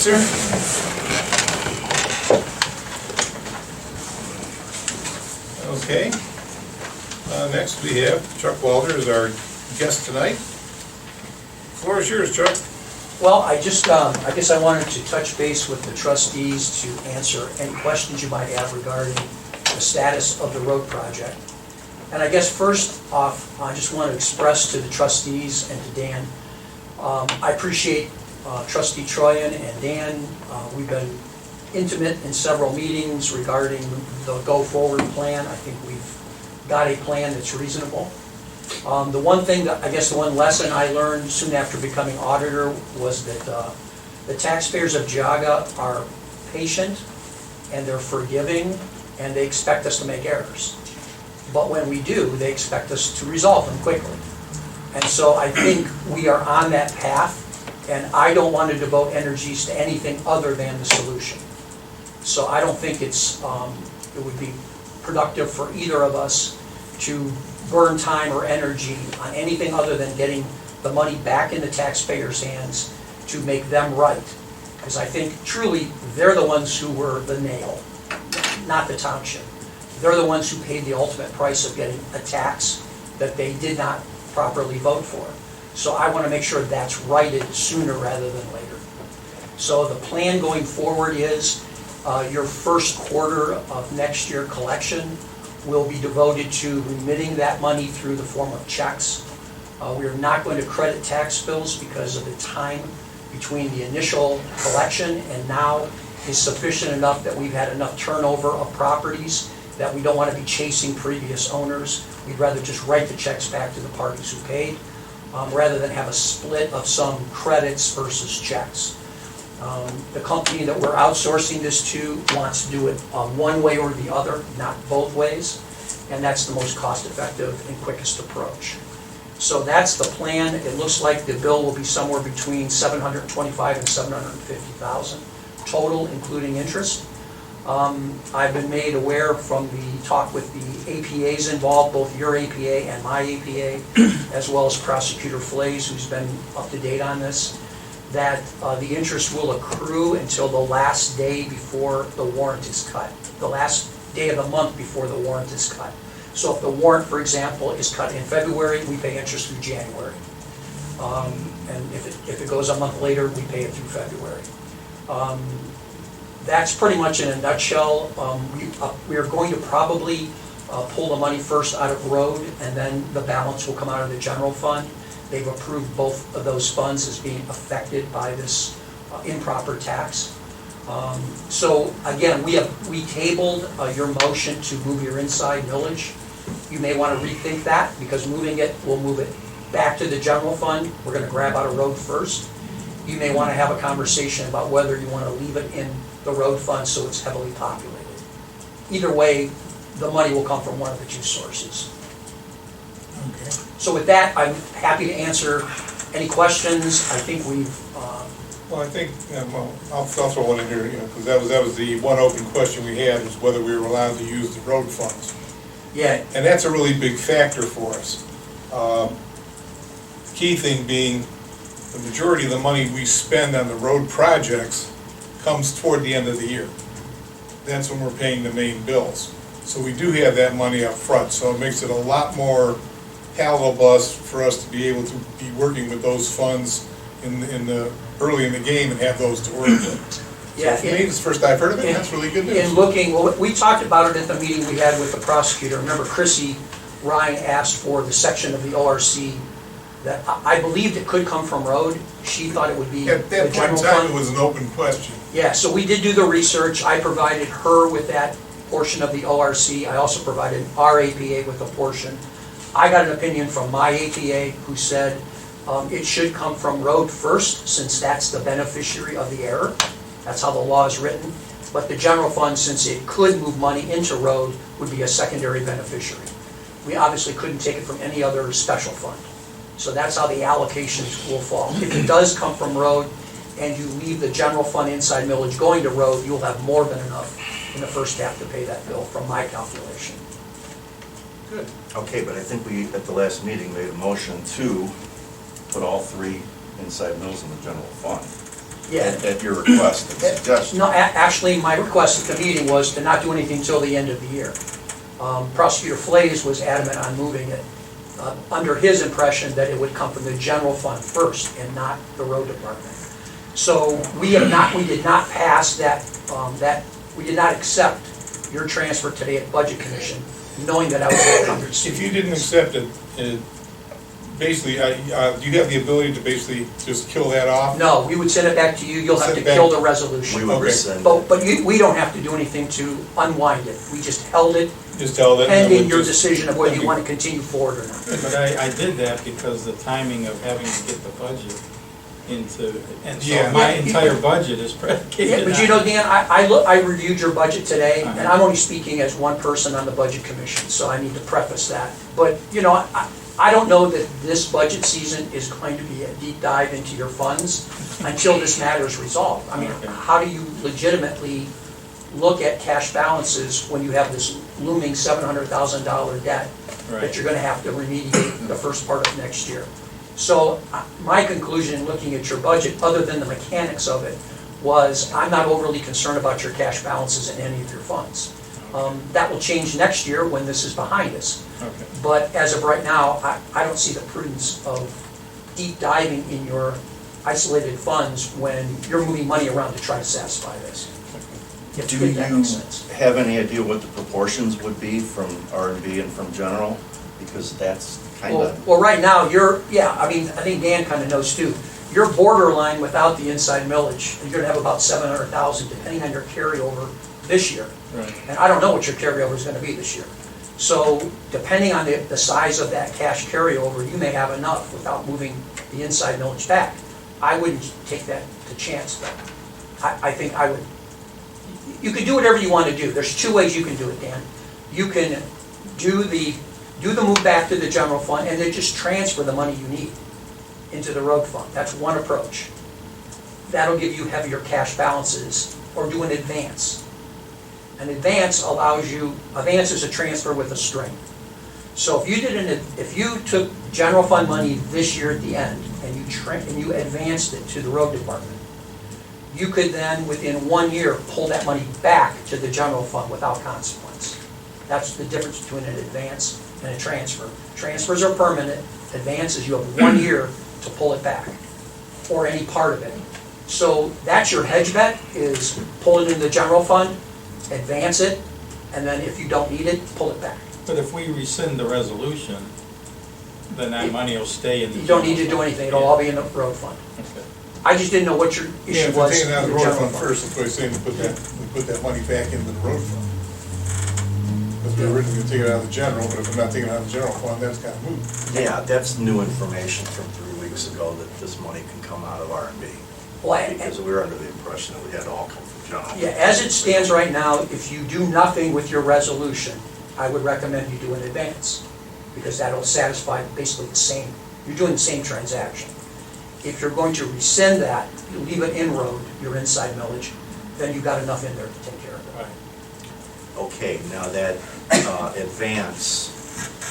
Sir? Okay. Next we have Chuck Walter as our guest tonight. Floor is yours, Chuck. Well, I guess I wanted to touch base with the trustees to answer any questions you might have regarding the status of the road project. And I guess first off, I just want to express to the trustees and to Dan, I appreciate Trustee Troyan and Dan. We've been intimate in several meetings regarding the go-forward plan. I think we've got a plan that's reasonable. The one thing that, I guess the one lesson I learned soon after becoming auditor was that the taxpayers of Geauga are patient and they're forgiving and they expect us to make errors. But when we do, they expect us to resolve them quickly. And so I think we are on that path, and I don't want to devote energies to anything other than the solution. So I don't think it would be productive for either of us to burn time or energy on anything other than getting the money back in the taxpayers' hands to make them right. Because I think truly they're the ones who were the nail, not the township. They're the ones who paid the ultimate price of getting a tax that they did not properly vote for. So I want to make sure that's righted sooner rather than later. So the plan going forward is your first quarter of next year collection will be devoted to remitting that money through the form of checks. We are not going to credit tax bills because of the time between the initial collection and now is sufficient enough that we've had enough turnover of properties that we don't want to be chasing previous owners. We'd rather just write the checks back to the parties who paid, rather than have a split of some credits versus checks. The company that we're outsourcing this to wants to do it one way or the other, not both ways, and that's the most cost-effective and quickest approach. So that's the plan. It looks like the bill will be somewhere between $725,000 and $750,000 total, including interest. I've been made aware from the talk with the APAs involved, both your APA and my APA, as well as Prosecutor Flays, who's been up to date on this, that the interest will accrue until the last day before the warrant is cut, the last day of the month before the warrant is cut. So if the warrant, for example, is cut in February, we pay interest through January. And if it goes a month later, we pay it through February. That's pretty much in a nutshell. We are going to probably pull the money first out of road, and then the balance will come out of the general fund. They've approved both of those funds as being affected by this improper tax. So again, we tabled your motion to move your inside millage. You may want to rethink that, because moving it will move it back to the general fund. We're going to grab out a road first. You may want to have a conversation about whether you want to leave it in the road fund so it's heavily populated. Either way, the money will come from one of the two sources. Okay. So with that, I'm happy to answer any questions. I think we've... Well, I think, I'll throw one in here, because that was the one open question we had, was whether we were allowed to use the road funds. Yeah. And that's a really big factor for us. Key thing being, the majority of the money we spend on the road projects comes toward the end of the year. That's when we're paying the main bills. So we do have that money up front, so it makes it a lot more palatable for us to be able to be working with those funds early in the game and have those to work with. Yeah, so for me, it's the first I've heard of it, that's really good news. In looking, well, we talked about it at the meeting we had with the prosecutor. Remember, Chrissy Ryan asked for the section of the ORC that I believed it could come from road. She thought it would be At that the point in general time, fund. it was an open question. Yeah, so we did do the research. I provided her with that portion of the ORC. I also provided our APA with a portion. I got an opinion from my APA who said it should come from road first, since that's the beneficiary of the error. That's how the law is written. But the general fund, since it could move money into road, would be a secondary beneficiary. We obviously couldn't take it from any other special fund. So that's how the allocations will fall. If it does come from road and you leave the general fund inside millage going to road, you'll have more than enough in the first half to pay that bill, from my calculation. Good. Okay, but I think we, at the last meeting, made a motion to put all three inside mills in the general fund. Yeah. at your request and suggestion. No, actually, my request at the meeting was to not do anything until the end of the year. Prosecutor Flays was adamant on moving it, under his impression that it would come from the general fund first and not the road department. So we did not pass that, we did not accept your transfer today at Budget Commission, knowing that I was going to come to the If you didn't accept it, basically, do you have the ability to basically just kill that off? No, we would send it back to you, you'll have to Send it back. kill the resolution. We would Okay. rescind. But we don't have to do anything to unwind it. We just held it Just tell them. pending your decision of whether you want to continue forward or not. But I did that because the timing of having to get the budget into, and Yeah. so my entire budget is predicated Yeah, on. but you know, Dan, I reviewed your budget today, and I'm only speaking as one person on the Budget Commission, so I need to preface that. But, you know, I don't know that this budget season is going to be a deep dive into your funds until this matter is resolved. I mean, Okay. how do you legitimately look at cash balances when you have this looming $700,000 debt that Right. you're gonna have to remediate the first part of next year? So my conclusion in looking at your budget, other than the mechanics of it, was I'm not overly concerned about your cash balances in any of your funds. That will change next year when this is behind us. Okay. But as of right now, I don't see the prudence of deep diving in your isolated funds when you're moving money around to try to satisfy this. If Do that you makes sense. have any idea what the proportions would be from R&B and from general? Because that's kind of, Well, right now, I think Dan kind of knows too. You're borderline without the inside millage. You're gonna have about 700,000 depending on your carryover this year. Right. And I don't know what your carryover is gonna be this year. So depending on the size of that cash carryover, you may have enough without moving the inside millage back. I wouldn't take that to chance, but I think I would. You can do whatever you want to do. There's two ways you can do it, Dan. You can do the move back to the general fund and then just transfer the money you need into the road fund. That's one approach. That'll give you heavier cash balances, or do an advance. An advance advance is a transfer with a string. So if you took general fund money this year at the end and you advanced it to the road department, you could then, within 1 year, pull that money back to the general fund without consequence. That's the difference between an advance and a transfer. Transfers are permanent. Advances, you have 1 year to pull it back, or any part of it. So that's your hedge bet, is pull it in the general fund, advance it, and then if you don't need it, pull it back. But if we rescind the resolution, then that money will stay in the. You don't need to do general anything, it'll all be in the road fund. fund. Okay. I just didn't know what your Yeah, issue if we're was. taking it out of the in road general fund first, that's why I'm saying we put that money back into the road fund. Because we were originally gonna take it out of the general, but if we're not taking it out of the general fund, that's kind of moot. yeah, that's new information from 3 weeks ago, that this money can come out of R&B. Well, Because we were under the impression that we had to all come from general. yeah, as it stands right now, if you do nothing with your resolution, I would recommend you do an advance, because that'll satisfy basically the same, you're doing the same transaction. If you're going to rescind that, you leave it in road, your inside millage, then you've got enough in there to take care of it. Right. Okay, now that advance,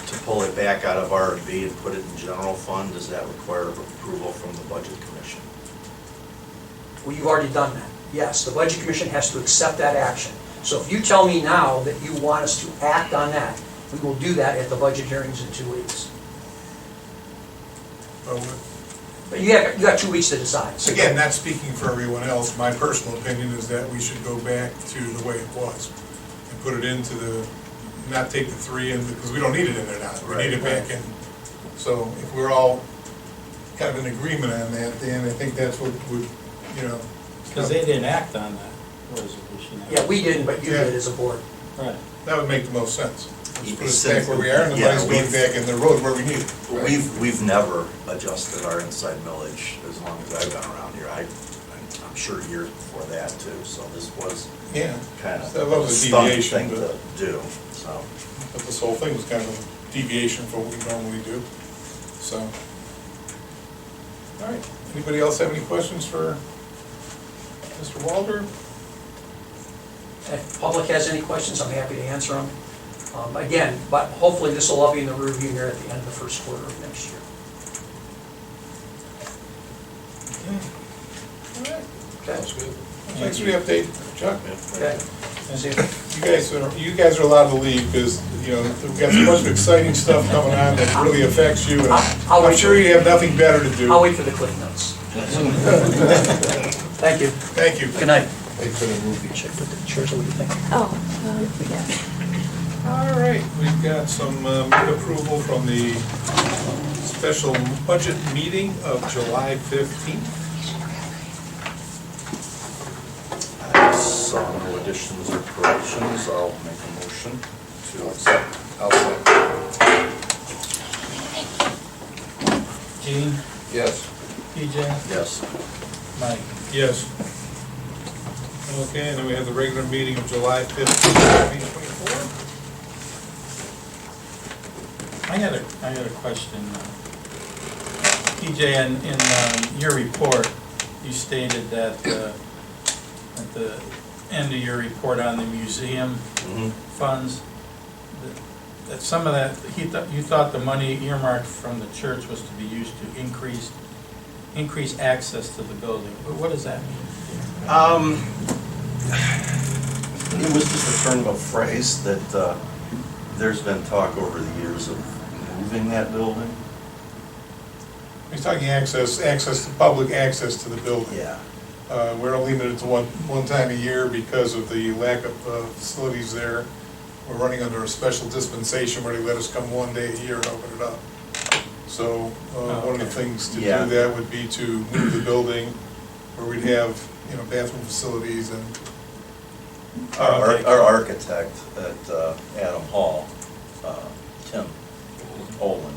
to pull it back out of R&B and put it in general fund, does that require approval from the Budget Commission? Well, you've already done that. Yes, the Budget Commission has to accept that action. So if you tell me now that you want us to act on that, we will do that at the budget hearings in 2 weeks. But you got 2 weeks to decide. So Again, not speaking for everyone else, my personal opinion is that we should go back to the way it was and put it into not take the 3 in, because we don't need it in there now. We need it back in. So if we're all kind of in agreement on that, then I think that's what would, you know. Because they didn't act on that resolution. Yeah, we didn't, but you did as a board. Right. That would make the most sense. Let's put us Since- back where we are, and the yeah, money's going we've- back in the road where we need it. We've never adjusted our inside millage as long as I've been around here. I'm sure years before that too, so this was Yeah. kind of That was a a stunning deviation, thing to but do, so. this whole thing was kind of a deviation from what we normally do, so. All right, anybody else have any questions for Mr. Walder? If the public has any questions, I'm happy to answer them. Again, but hopefully this will all be in the review here at the end of the first quarter of next year. Okay. All right. Sounds good. Thanks for the update, Chuck. Okay. See you. You guys are allowed to leave, because, you know, we've got so much exciting stuff coming on that really affects you, and I'll I'm wait sure you have nothing better to do. I'll wait for the cliff notes. Thank you. Thank you. Good night. Wait for the movie. Check with the church, what do you think? Oh, yeah. All right, we've got some minute approval from the special budget meeting of July 15th. I saw no additions or corrections, I'll make a motion to accept. I'll second. Gene, Yes. PJ, Yes. Mike. Yes. Okay, and then we have the regular meeting of July 15th, 2024. I had a question. PJ, in your report, you stated that at the end of your report on the museum Mhm. funds, that some of that, you thought the money earmarked from the church was to be used to increase access to the building. What does that mean? It was just a turn of phrase that there's been talk over the years of moving that building. He's talking access to public access to the building. Yeah. We're only limited to one time a year because of the lack of facilities there. We're running under a special dispensation where they let us come one day a year and open it up. So one of the things to Yeah. do that would be to move the building where we'd have, you know, bathroom facilities and. Our architect at Adam Hall, Tim Olin,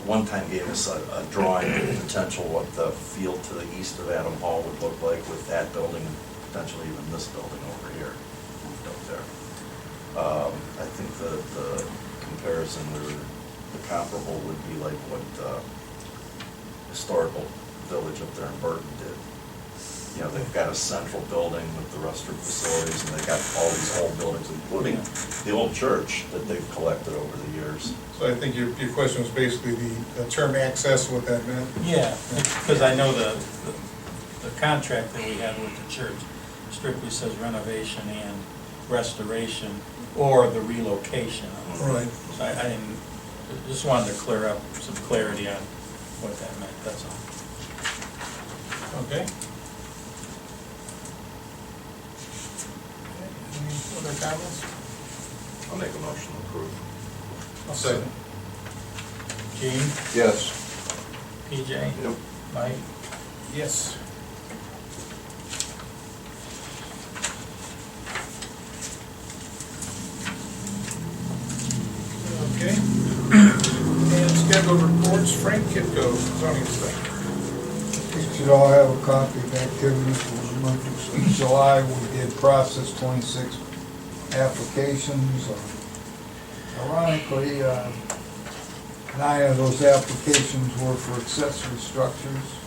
one time gave us a drawing of the potential what the field to the east of Adam Hall would look like with that building and potentially even this building over here, moved up there. I think the comparison or the comparable would be like what historical village up there in Burton did. You know, they've got a central building with the restroom facilities, and they've got all these old buildings, including the old church that they've collected over the years. So I think your question was basically the term access, what that meant. Yeah, because I know the contract that we have with the church strictly says renovation and restoration or the relocation. Right. So I didn't, just wanted to clear up some clarity on what that meant, that's all. Okay. Any other comments? I'll make a motion to approve. I'll second. Gene, Yes. PJ, Yep. Mike, Yes. Okay. And scheduled reports, Frank Kitco, zoning inspector. You should all have a copy of activities for the month of July. We did process 26 applications. Ironically, 9 of those applications were for accessory structures.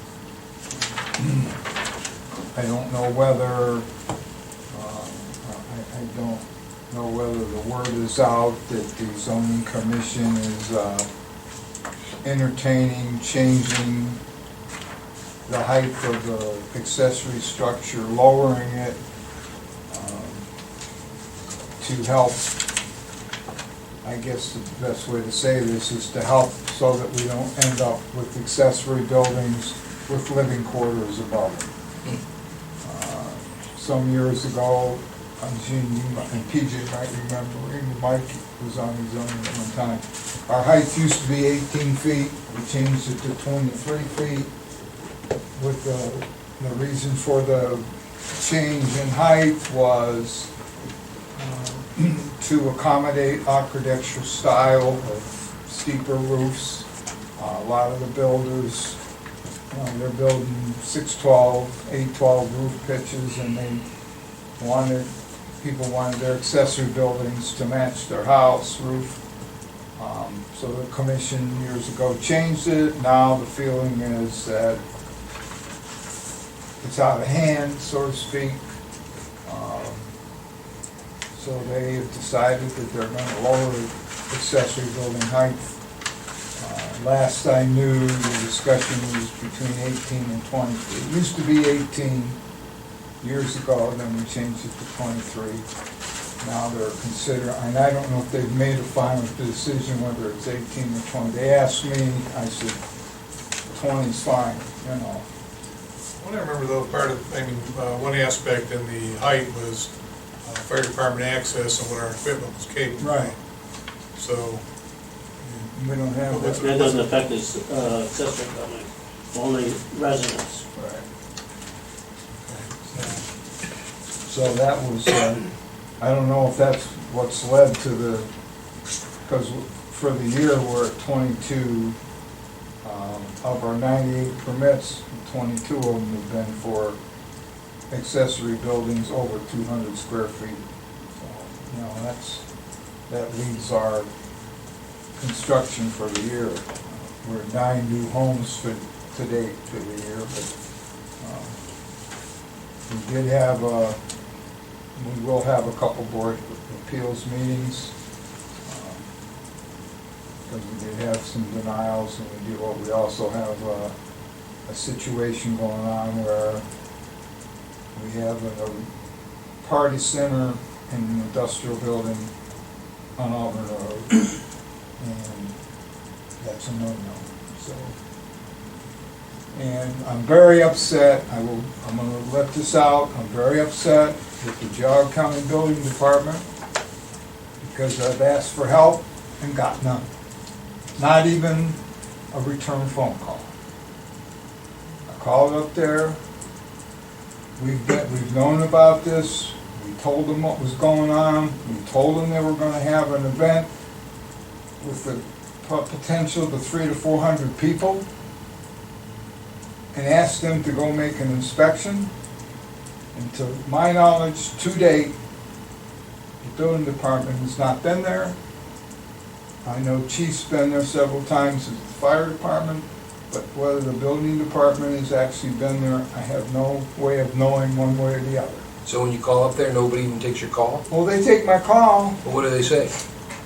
I don't know whether, I don't know whether the word is out that the zoning commission is entertaining changing the height of the accessory structure, lowering it to help. I guess the best way to say this is to help so that we don't end up with accessory buildings with living quarters above them. Some years ago, Gene, you and PJ might remember, even Mike was on the zoning at one time. Our height used to be 18 feet, we changed it to 23 feet. With the reason for the change in height was to accommodate architectural style of steeper roofs. A lot of the builders, they're building 612, 812 roof pitches, and people wanted their accessory buildings to match their house roof. So the commission years ago changed it. Now the feeling is that it's out of hand, so to speak. So they have decided that they're going to lower the accessory building height. Last I knew, the discussion was between 18 and 20 feet. It used to be 18, years ago, then we changed it to 23. Now they're considering, and I don't know if they've made a final decision whether it's 18 or 20. They asked me, I said, 20's fine, you know. What I remember though, one aspect in the height was fire department access and what our equipment was capable of. Right. So, We don't have that. That doesn't affect this accessory building, only residents. Right. So that was, I don't know if that's what's led to the, because for the year, we're at 22, of our 98 permits, 22 of them have been for accessory buildings over 200 square feet. So, you know, that leads our construction for the year. We're at 9 new homes to date for the year, but we did have we will have a couple board of appeals meetings, because we did have some denials, and we also have a situation going on where we have a party center in an industrial building on Auburn Road, and that's a no-no, so. And I'm very upset, I'm gonna let this out, I'm very upset with the Geauga County Building Department, because I've asked for help and got none. Not even a return phone call. I called up there, we've known about this, we told them what was going on, we told them they were gonna have an event with the potential to 300 to 400 people, and asked them to go make an inspection. And to my knowledge, to date, the building department has not been there. I know Chief's been there several times as the fire department, but whether the building department has actually been there, I have no way of knowing one way or the other. So when you call up there, nobody even takes your call? Well, they take my call, Well, what do they say?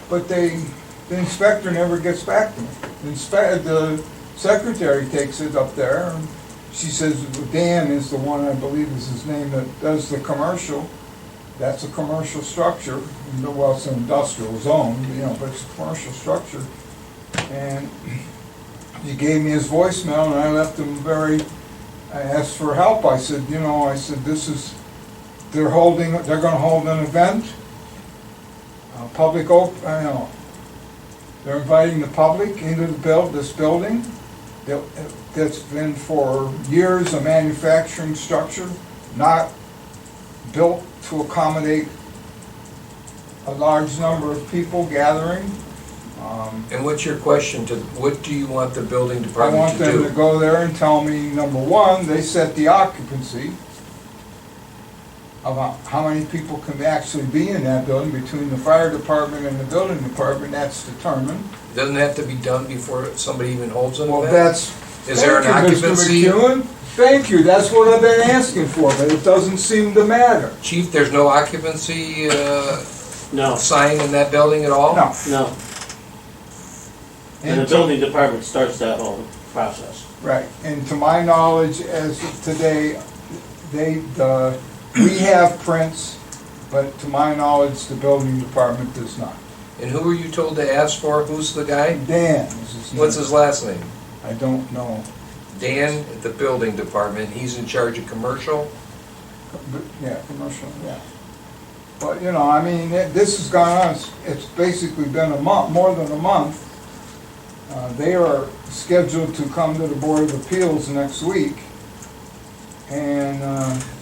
but the inspector never gets back to me. The secretary takes it up there, and she says, Dan is the one, I believe is his name, that does the commercial. That's a commercial structure, well, it's an industrial zone, you know, but it's a commercial structure. And he gave me his voicemail, and I left him I asked for help. I said, they're gonna hold an event, they're inviting the public into this building. That's been for years a manufacturing structure, not built to accommodate a large number of people gathering. And what's your question what do you want the building I department want to them to do? go there and tell me, number one, they set the occupancy about how many people can actually be in that building between the fire department and the building department. That's determined. Doesn't have to be done before somebody even holds an Well, event? Is there an thank you, Mr. occupancy? McEwen. Thank you, that's what I've been asking for, but it doesn't seem to matter. Chief, there's no occupancy No, sign in that building at all? No. no. And the building department starts that whole process. Right, and to my knowledge, as of today, we have prints, but to my knowledge, the building department does not. And who were you told to ask for? Who's the guy? Dan is his name. What's his last name? I don't know. Dan at the building department, he's in charge of commercial? Yeah, commercial, yeah. But, you know, I mean, this has gone on, it's basically been a month, more than a month. They are scheduled to come to the Board of Appeals next week, and,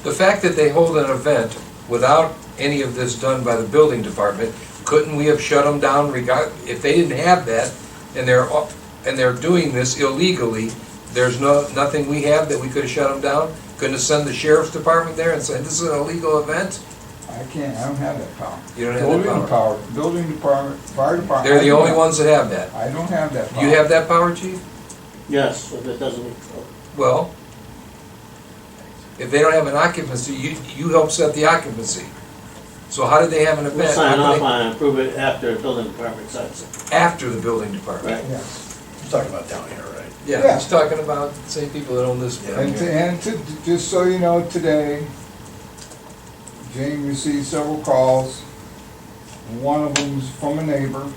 The fact that they hold an event without any of this done by the building department, couldn't we have shut them down if they didn't have that, and they're doing this illegally, there's nothing we have that we could have shut them down? Couldn't have sent the sheriff's department there and said, this is an illegal event? I don't have that power. You don't have that power? Building department, fire department. They're the I only don't- ones that have that. I don't have that power. You have that power, chief? Yes, if it doesn't, Well, if they don't have an occupancy, you help set the occupancy. So how did they have an event? we'll sign How off could on it, approve it after the building department signs it. they- After the building department? Right. Yes. You're talking about down here, right? Yeah, Yeah. he's talking about the same people that own this. Yeah. And just so you know, today, Jane received several calls. One of them was from a neighbor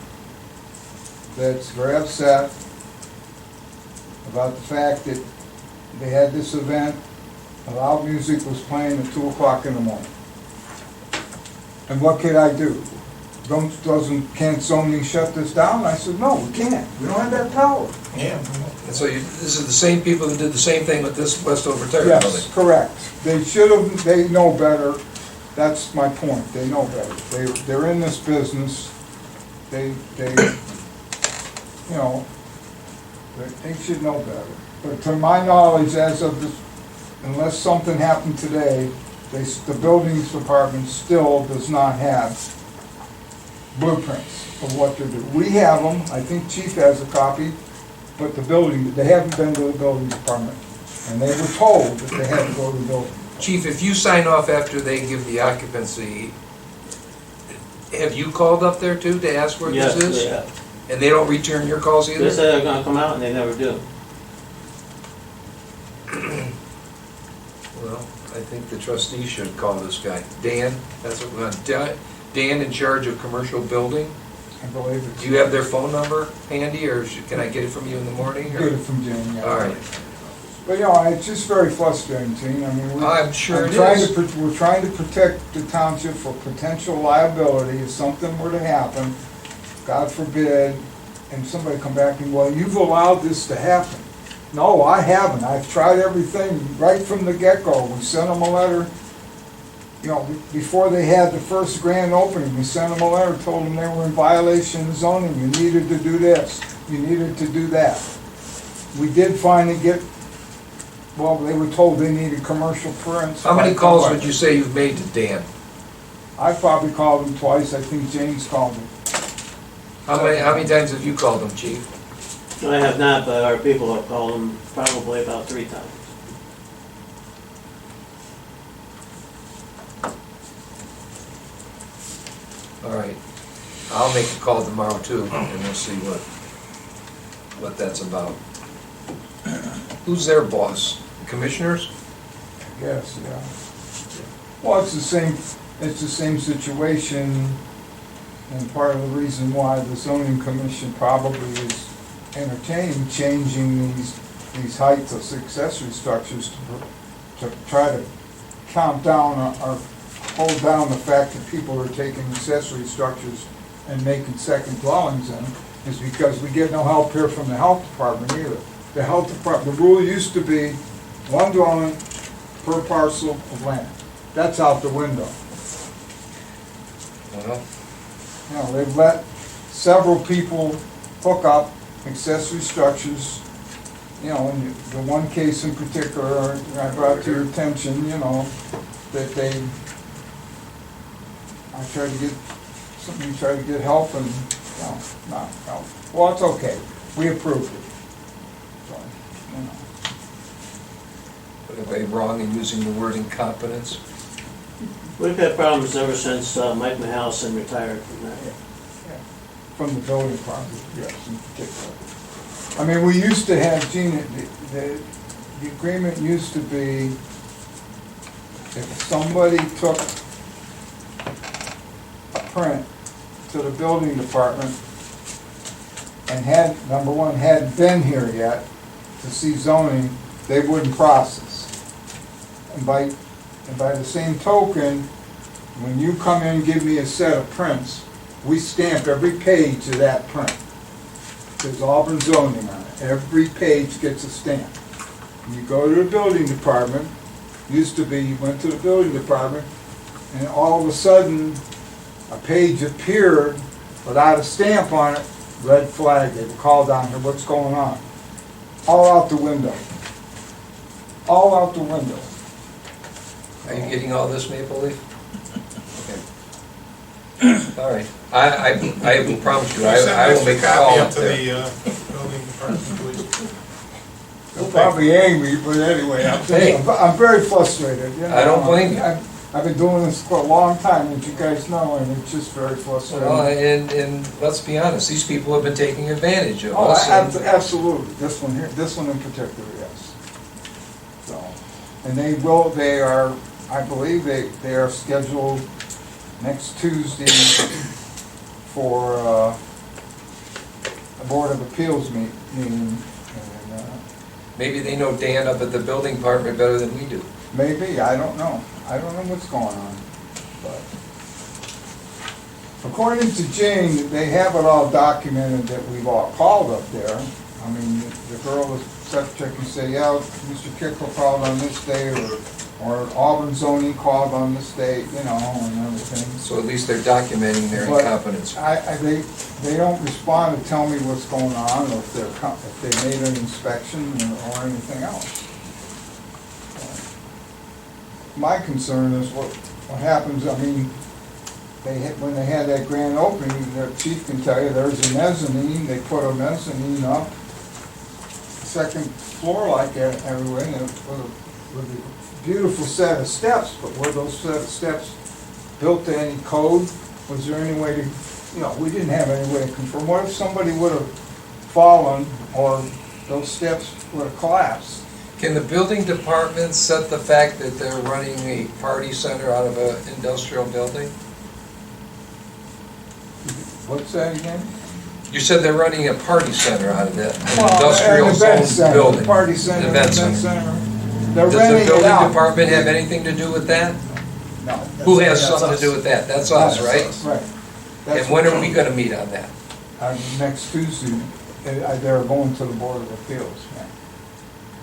that's very upset about the fact that they had this event, loud music was playing at 2 o'clock in the morning. And what could I do? Can't zoning shut this down? I said, no, we can't. We don't have that power. Yeah. And so this is the same people that did the same thing with this Westover Tire building? Yes, correct. They should have, they know better. That's my point. They know better. They're in this business. They should know better. But to my knowledge, as of this, unless something happened today, the buildings department still does not have blueprints of what to do. We have them, I think Chief has a copy, but they haven't been to the building department. And they were told that they had to go to the building. Chief, if you sign off after they give the occupancy, have you called up there too to ask where this is? Yes, they have. And they don't return your calls either? They say they're gonna come out and they never do. Well, I think the trustees should call this guy. Dan, that's what we want. Dan in charge of commercial building. I believe it's. Do you have their phone number handy, or can I get it from you in the morning? or- Get it from Jane, yeah. All right. But, it's just very frustrating, Gene. I mean, I'm sure it trying is. we're trying to protect the township for potential liability if something were to happen, God forbid, and somebody come back and, well, you've allowed this to happen. No, I haven't. I've tried everything right from the get-go. We sent them a letter, before they had the first grand opening, we sent them a letter, told them they were in violation of zoning. You needed to do this, you needed to do that. We did finally they were told they needed commercial prints. How many calls would you say you've made to Dan? I probably called him twice. I think James called him. How many times have you called him, Chief? I have not, but our people have called them probably about 3 times. All right. I'll make a call tomorrow too, and we'll see what that's about. Who's their boss? Commissioners? Yes, yeah. Well, it's the same situation, and part of the reason why the zoning commission probably is entertaining changing these heights of accessory structures to try to count down or hold down the fact that people are taking accessory structures and making second dwellings in, is because we get no help here from the health department either. The health department, the rule used to be 1 dwelling per parcel of land. That's out the window. Well, They've let several people hook up accessory structures. In the one case in particular, I brought to your attention, that somebody tried to get help and, not help. Well, it's okay. We approved it. So, Anybody wrong in using the word incompetence? We've had problems ever since Mike Mahallison retired from that. From the building department, yes, in particular. I mean, we used to have, Gene, the agreement used to be, if somebody took a print to the building department and hadn't been here yet to see zoning, they wouldn't process. And by the same token, when you come in and give me a set of prints, we stamp every page of that print. There's Auburn zoning on it. Every page gets a stamp. You go to the building department, used to be, you went to the building department, and all of a sudden, a page appeared without a stamp on it, red flag, they would call down here, what's going on? All out the window. All out the window. Are you getting all this, Maple Leaf? Okay. All right. I will promise you, I will make a call Copy up up to there. the building department, please. They're probably angry, but anyway, I'm very frustrated. I don't blame you. I've been doing this for a long time, as you guys know, and it's just very frustrating. Well, and let's be honest, these people have been taking advantage of Oh, us. and- absolutely, this one here, this one in particular, yes. So, and they are I believe they are scheduled next Tuesday for a Board of Appeals meeting. And Maybe they know Dan up at the building department better than we do. maybe, I don't know. I don't know what's going on. But according to Jane, they have it all documented that we've all called up there. I mean, the girl, the secretary can say, yeah, Mr. Kickle called on this day, or Auburn zoning called on this day, you know, and everything. So at least they're documenting their But incompetence. they don't respond to tell me what's going on, or if they made an inspection or anything else. My concern is what happens, I mean, when they had that grand opening, the chief can tell you, there's a mezzanine, they put a mezzanine up, second floor like everywhere, and with a beautiful set of steps, but were those set of steps built to any code? Was there any way to, you know, we didn't have any way to confirm. What if somebody would have fallen, or those steps would have collapsed? Can the building department set the fact that they're running a party center out of an industrial building? What's that again? You said they're running a party center out of that, an Well, industrial an event zone center, building. Party center, An event event center. center. They're Does the renting it building out. department have anything to do with that? No. Who has That's something to us. do with that? That's us, right? Right. That's And when what- are we gonna meet on that? Next Tuesday, they're going to the Board of Appeals, yeah.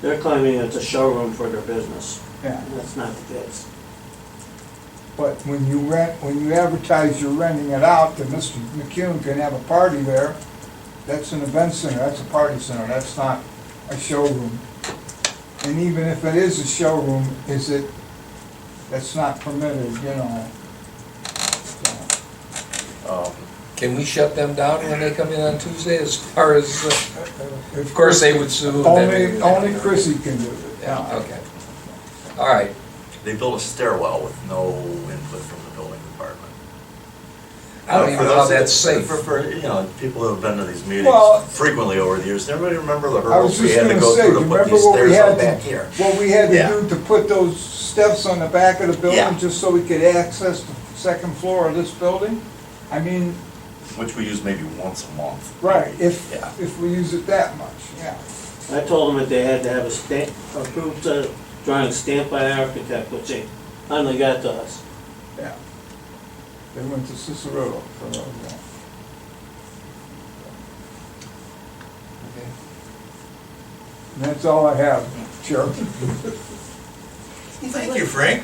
They're claiming it's a showroom for their business. Yeah. That's not the case. But when you advertise you're renting it out, that Mr. McCune can have a party there, that's an event center, that's a party center, that's not a showroom. And even if it is a showroom, that's not permitted, you know. So, Can we shut them down when they come in on Tuesday as far as, of course, they would sue. and then- Only Chrissy can do it. Yeah, okay. All right. They built a stairwell with no input from the building department. I don't even know how that's safe. For, you know, people who have been to these Well- meetings frequently over the years, everybody remember the I was hurdles we just had to gonna go say, through to remember put these what we stairs had up to, back here? what we had to Yeah. do to put those steps on the back of the Yeah. building, just so we could access the second floor of this building? I mean, Which we use maybe once a month. right, Yeah. if we use it that much, yeah. I told them that they had to have a stamp, approved drawing stamped by the architect, which they finally got to us. Yeah. They went to Cicero for those, yeah. And that's all I have, Chair. Thank you, Frank.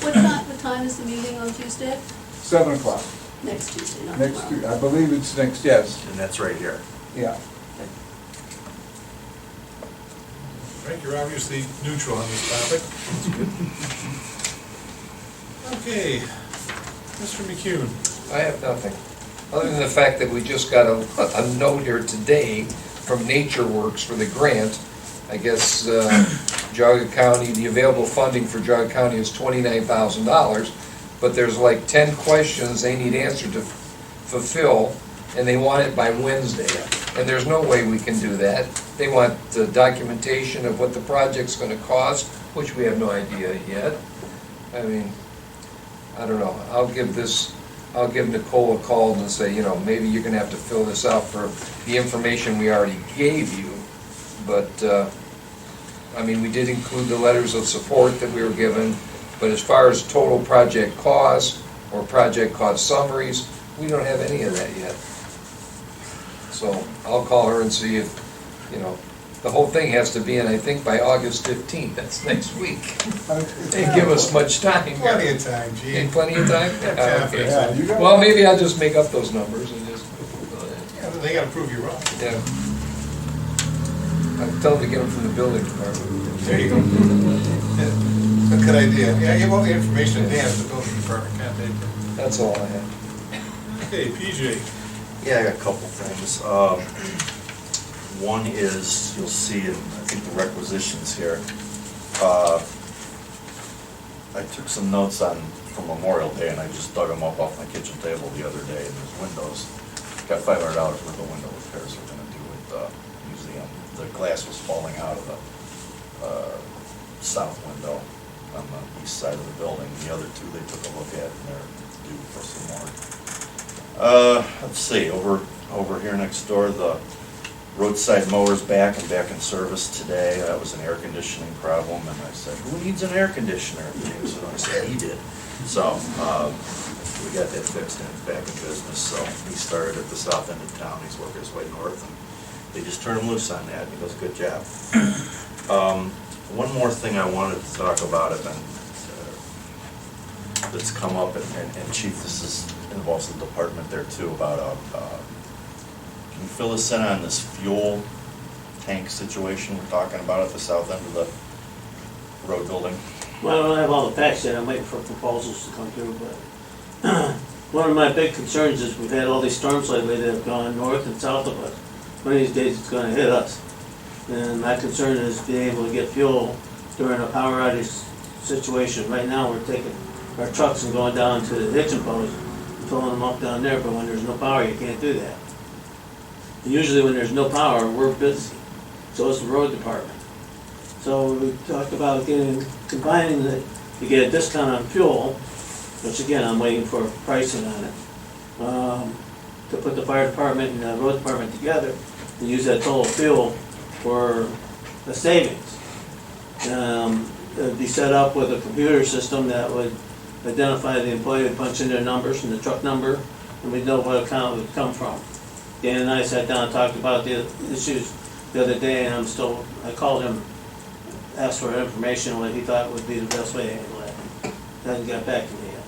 What time is the meeting on Tuesday? 7 o'clock, Next Tuesday, not next tomorrow. Tuesday, I believe it's next, yes, And that's right here. yeah. Frank, you're obviously neutral on this topic. That's good. Okay, Mr. McCune. I have nothing, other than the fact that we just got a note here today from Nature Works for the grant. I guess Geauga County, the available funding for Geauga County is $29,000, but there's like 10 questions they need answered to fulfill, and they want it by Wednesday. And there's no way we can do that. They want the documentation of what the project's gonna cost, which we have no idea yet. I mean, I don't know, I'll give Nicole a call and say, you know, maybe you're gonna have to fill this out for the information we already gave you. But, I mean, we did include the letters of support that we were given, but as far as total project costs or project cost summaries, we don't have any of that yet. So I'll call her and see if, you know, the whole thing has to be in, I think, by August 15th, that's next week. They give us much time. Plenty of time, Gene. Ain't plenty of time? Yeah, Okay. Yeah, you got- Well, maybe I'll just make up those numbers and just, Yeah, they gotta prove you wrong. yeah. I'll tell them to get them from the building department. There you go. That's a good idea. Yeah, give all the information to Dan at the building department, can't they? That's all I have. Okay, PJ. Yeah, I got a couple things. One is, you'll see in, I think, the requisitions here. I took some notes from Memorial Day, and I just dug them up off my kitchen table the other day, and there's windows. Got $500 worth of window repairs we're gonna do at the museum. The glass was falling out of the south window. on the east side of the building. The other two they took a look at and they're due for some more. Let's see, over here next door, the roadside mower's back and back in service today. That was an air conditioning problem, and I said, who needs an air conditioner? And James said, he did. So, we got that fixed and it's back in business. So he started at the south end of town. He's working his way north, and they just turned him loose on that, and he does a good job. One more thing I wanted to talk about, and that's come up, and Chief, involves the department there too, about can you fill us in on this fuel tank situation we're talking about at the south end of the road building? Well, I don't have all the facts yet, I'm waiting for proposals to come through, but one of my big concerns is we've had all these storms lately that have gone north and south of us. One of these days it's gonna hit us. And my concern is being able to get fuel during a power outage situation. Right now, we're taking our trucks and going down to the hitching post, filling them up down there, but when there's no power, you can't do that. And usually when there's no power, we're busy, so is the road department. So we talked about combining to get a discount on fuel, which again, I'm waiting for pricing on it, to put the fire department and the road department together and use that total fuel for the savings. It'd be set up with a computer system that would identify the employee, would punch in their numbers and the truck number, and we'd know what account it would come from. Dan and I sat down and talked about the issues the other day, and I called him, asked for information, what he thought would be the best way to handle it. Hasn't got back to me yet.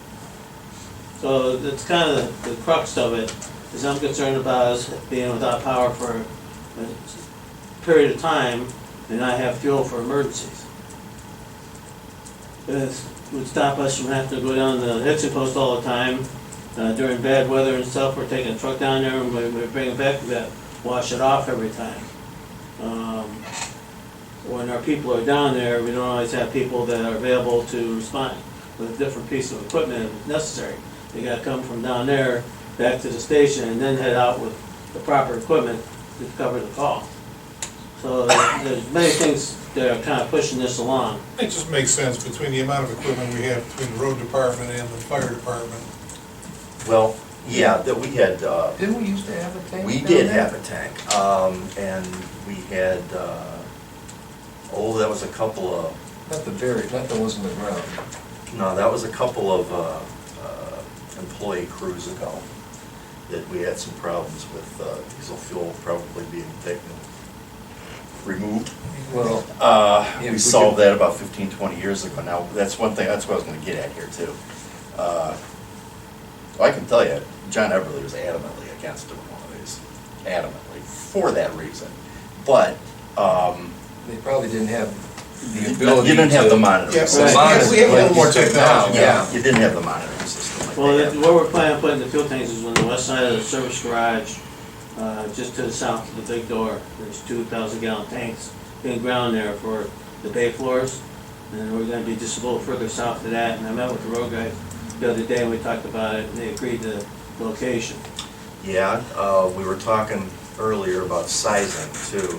So that's kind of the crux of it, is I'm concerned about us being without power for a period of time and not have fuel for emergencies. It would stop us from having to go down the hitching post all the time. During bad weather and stuff, we're taking a truck down there and we bring it back, we gotta wash it off every time. When our people are down there, we don't always have people that are available to respond with a different piece of equipment if necessary. They gotta come from down there back to the station and then head out with the proper equipment to cover the call. So there's many things that are kind of pushing this along. It just makes sense between the amount of equipment we have between the road department and the fire department. Well, yeah, that we had, Didn't we used to have a tank? we down did there? have a tank, and we had, that was a couple of, Not the ones in the ground. no, that was a couple of employee crews ago that we had some problems with diesel fuel probably being removed. Well, We solved that about 15, 20 years ago. Now, that's one thing, that's what I was gonna get at here too. I can tell you, John Everly was adamantly against doing one of these, adamantly, for that reason. But, they probably didn't have the you ability to. didn't have the monitoring Yes, system. yes, we have a little more technology now. Yeah, you didn't have the monitoring system like Well, they have. where we're planning on putting the fuel tanks is on the west side of the service garage, just to the south of the big door. There's 2,000-gallon tanks in ground there for the bay floors, and we're gonna be just a little further south of that. And I met with the road guys the other day, and we talked about it, and they agreed to the location. Yeah, we were talking earlier about sizing too.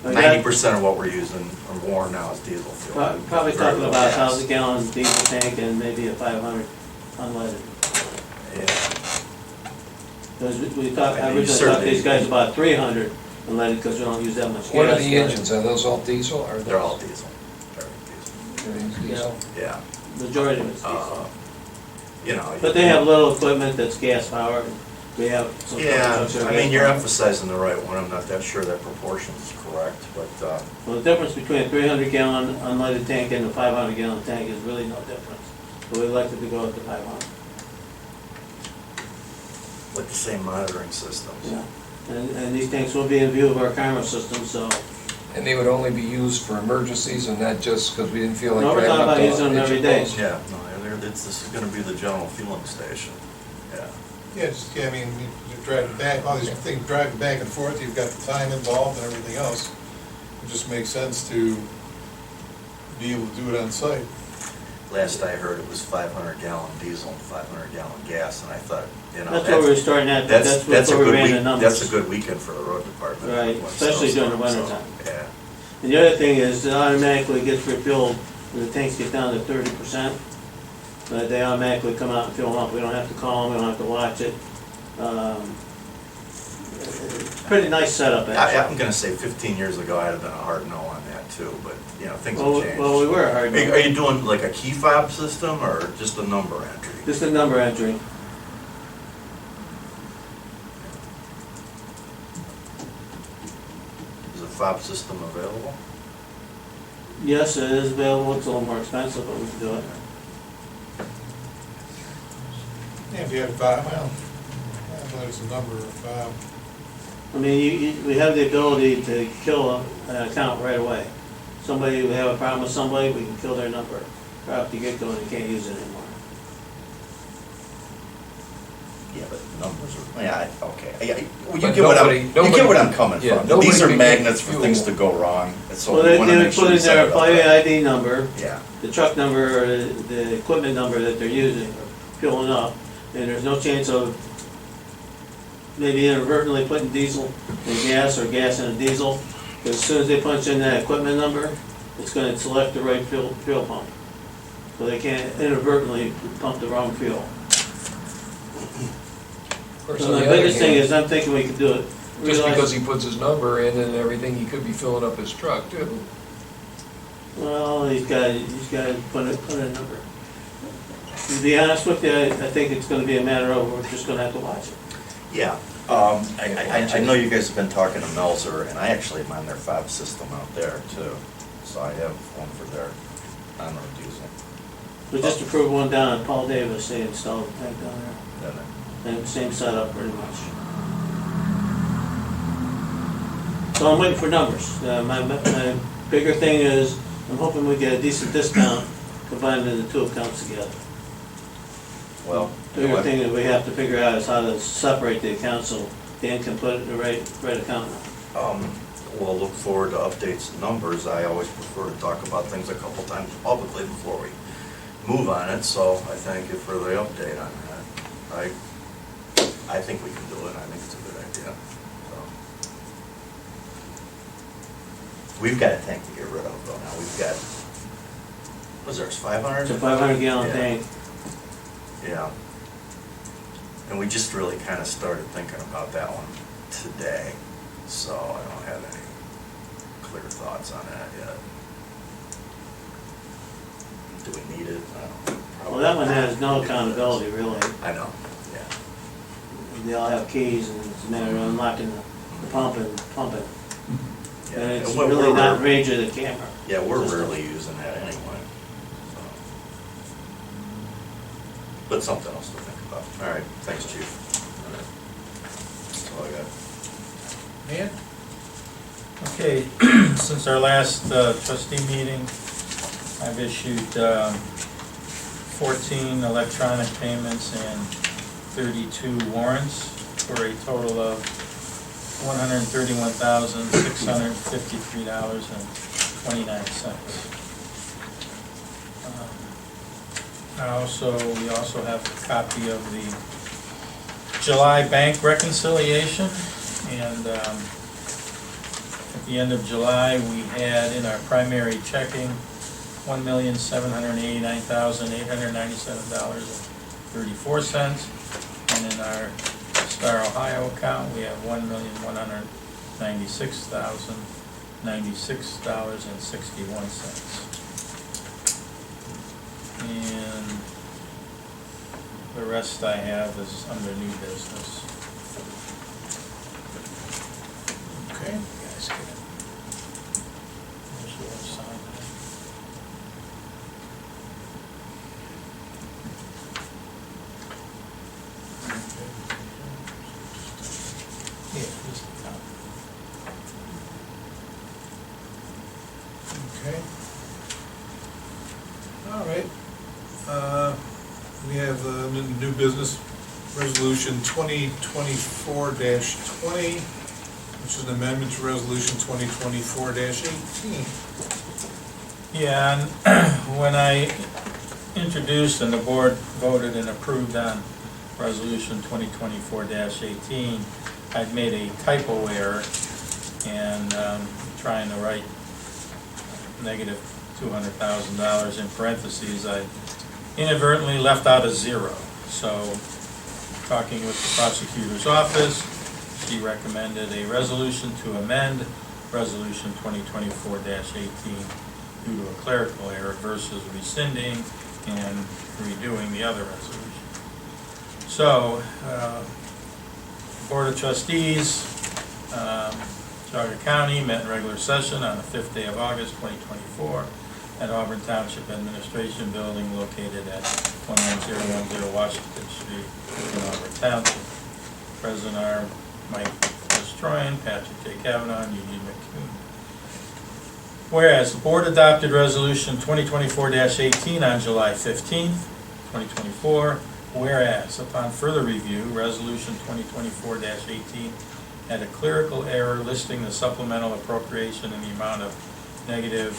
90% of what we're using or more now is diesel fuel. Probably Very talking little about gas. 1,000-gallon diesel tank and maybe a 500 unleaded. Yeah. Because we thought, I I mean, you originally thought certainly- these guys about 300 unleaded because we don't use that much gas. What are the but engines? Are those all diesel? Or They're all diesel. Everything's diesel? Yeah. Majority of it's diesel. You know. But they have little equipment that's gas powered. We have some. Yeah, trucks that are I mean, gas you're powered. emphasizing the right one. I'm not that sure that proportion is correct, but, Well, the difference between a 300-gallon unleaded tank and a 500-gallon tank is really no difference. But we elected to go with the 500. with the same monitoring systems. Yeah. And these tanks will be in view of our camera system, so. And they would only be used for emergencies and not just because we didn't feel like No, we're driving talking up about to using them every day. Yeah, no, this is gonna be the general fueling station. Yeah. Yeah, just, yeah, I mean, you drive back, all these things driving back and forth, you've got the time involved and everything else. It just makes sense to be able to do it on site. Last I heard, it was 500-gallon diesel and 500-gallon gas, and I thought, you know. That's what we were starting at, That's that's a where we good ran the week, numbers. that's a good weekend for the road department. Right, when especially during the snowstorm, winter so, time. Yeah. And the other thing is, it automatically gets refilled when the tanks get down to 30%. They automatically come out and fill them up. We don't have to call them, we don't have to watch it. Pretty nice setup, actually. I'm gonna say 15 years ago, I'd have been a hard no on that too, but, you know, things Well, have changed. well, we were hard. Are you doing like a key fob system or just a number entry? Just a number entry. Is a fob system available? Yes, it is available. It's a little more expensive, but we can do it. Yeah, if you have five, well, there's a number of, I mean, we have the ability to kill an account right away. Somebody, we have a problem with somebody, we can kill their number. Right off the get-go, and they can't use it anymore. Yeah, but numbers are, yeah, okay. You But get what nobody- you get what I'm coming yeah, from. nobody These are can get magnets for fuel. things to go wrong, and so Well, we they wanna would make sure put we in set their it up employee right. ID number, Yeah, the truck number, or the equipment number that they're using, or filling up, and there's no chance of maybe inadvertently putting diesel in gas or gas in a diesel, because as soon as they punch in that equipment number, it's gonna select the right fuel pump. So they can't inadvertently pump the wrong fuel. Of course, So on the the other biggest thing hand, is, I'm thinking we could do it. just Realize- because he puts his number in and everything, he could be filling up his truck too. Well, he's got to put a number. To be honest with you, I think it's gonna be a matter of, we're just gonna have to watch it. yeah. I know you guys have been talking to Melzer, and I actually am on their fob system out there too. So I have one for their on-road diesel. We just approved one down at Paul Davis, they installed a tank down there. Then Same setup pretty much. So I'm waiting for numbers. My bigger thing is, I'm hoping we get a decent discount combining the two accounts together. well, Bigger thing that we have to figure out is how to separate the accounts so Dan can put it in the right account. we'll look forward to updates and numbers. I always prefer to talk about things a couple times publicly before we move on it, so I thank you for the update on that. I think we can do it, I think it's a good idea. So. We've got a tank to get rid of though now, we've got, what's ours, 500? It's a 500-gallon Yeah. tank. Yeah. And we just really kind of started thinking about that one today, so I don't have any clear thoughts on that yet. Do we need it? I don't know. Well, that one has no accountability really. I know, yeah. They all have keys and it's a matter of unlocking the pump and pumping. Yeah, And it's we're- really we're- not range of the camera. Yeah, we're rarely using that anyway. So. But something else to think about. All right, thanks, Chief. That's all I got. Man? Okay, since our last trustee meeting, I've issued 14 electronic payments and 32 warrants for a total of $131,653.29. We also have a copy of the July bank reconciliation, and at the end of July, we had in our primary checking $1,789,897.34, and in our Star Ohio account, we have $1,196,096.61. And the rest I have is under new business. okay. You guys get it. There's your sign there. Yeah, this is the top. Okay. All right. We have new business resolution 2024-20, which is an amendment to resolution 2024-18. Yeah, and when I introduced and the board voted and approved on resolution 2024-18, I'd made a typo error and trying to write negative $200,000. In parentheses, I inadvertently left out a zero. So, talking with the prosecutor's office, she recommended a resolution to amend Resolution 2024-18 due to a clerical error versus rescinding and redoing the other resolution. So, Board of Trustees, Geauga County met in regular session on the 5th day of August 2024 at Auburn Township Administration Building located at 11010 Washington Street in Auburn Township. President are Mike Destroyan, Patrick J. Kavanaugh, and Eugene McCune. Whereas the Board adopted Resolution 2024-18 on July 15th, 2024, whereas upon further review, Resolution 2024-18 had a clerical error listing the supplemental appropriation in the amount of negative,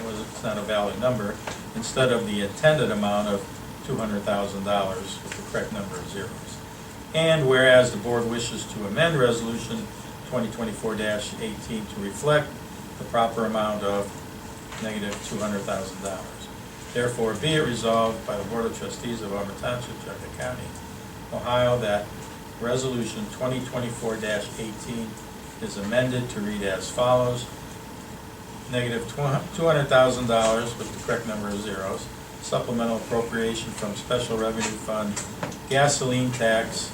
it's not a valid number, instead of the intended amount of $200,000 with the correct number of zeros. And whereas the Board wishes to amend Resolution 2024-18 to reflect the proper amount of negative $200,000. Therefore, be it resolved by the Board of Trustees of Auburn Township, Geauga County, Ohio, that Resolution 2024-18 is amended to read as follows. Negative $200,000 with the correct number of zeros. Supplemental appropriation from Special Revenue Fund, gasoline tax,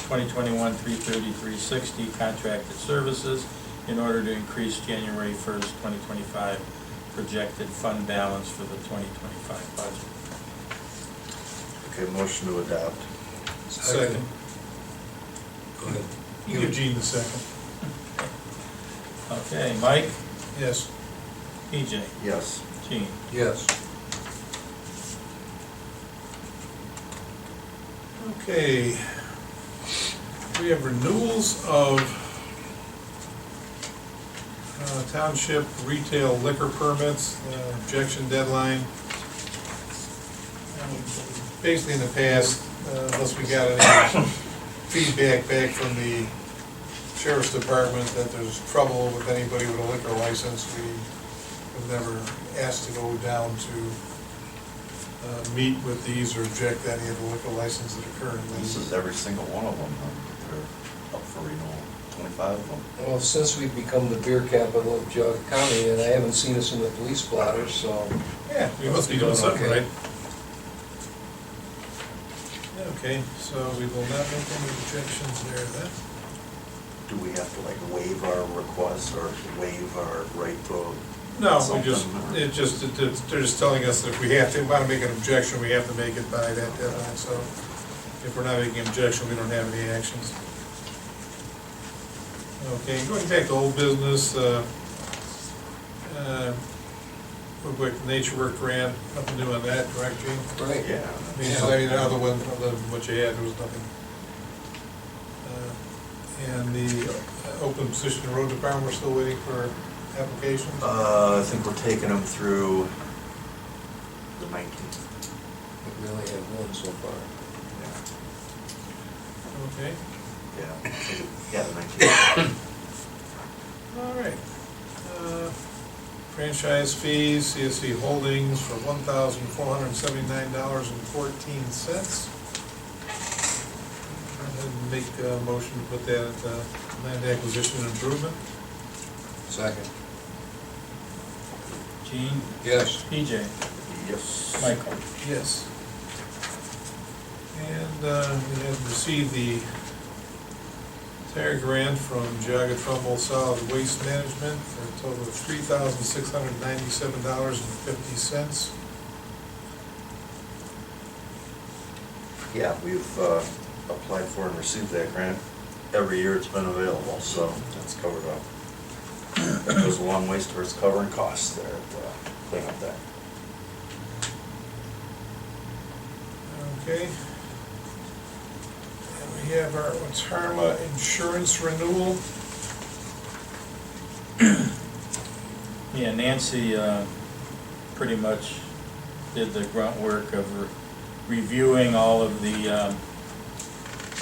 2021-330-360, contracted services, in order to increase January 1st, 2025 projected fund balance for the 2025 budget. Okay, motion to adopt. Second. Go ahead. You give Gene the second. Okay, Mike, Yes. PJ, Yes. Gene. Yes. Okay. We have renewals of township retail liquor permits, objection deadline. Basically in the past, unless we got any feedback back from the sheriff's department that there's trouble with anybody with a liquor license, we have never asked to go down to meet with these or object any of the liquor licenses that are currently. This is every single one of them, they're up for renewal, 25 of them. Well, since we've become the beer capital of Geauga County, and I haven't seen us in the police blotter, so. Yeah, we must be doing something Okay. right. Okay, so we will not make any objections there then. Do we have to like waive our request or waive our right to? No, we something, just, or- they're just telling us that if we have to, want to make an objection, we have to make it by that deadline, so if we're not making an objection, we don't have any actions. Okay, going back to old business, real quick, Nature Work grant, nothing new on that, correct, Gene? Right. Yeah. I mean, so, I mean, other than what you had, there was nothing. And the open position in the road department, we're still waiting for applications? I think we're taking them through the 19th. We only have one so far. Okay, Yeah, yeah, the 19th. all right. Franchise fees, CSC Holdings for $1,479.14. Go ahead and make a motion to put that at land acquisition and improvement. Second. Gene, Yes. PJ, Yes. Michael. Yes. And we have received the entire grant from Geauga Trumbull Solid Waste Management for a total of $3,697.50. Yeah, we've applied for and received that grant. Every year it's been available, so that's covered up. That goes a long ways towards covering costs there to clean up that. Okay. And we have our Otarma insurance renewal. Yeah, Nancy pretty much did the grunt work of reviewing all of the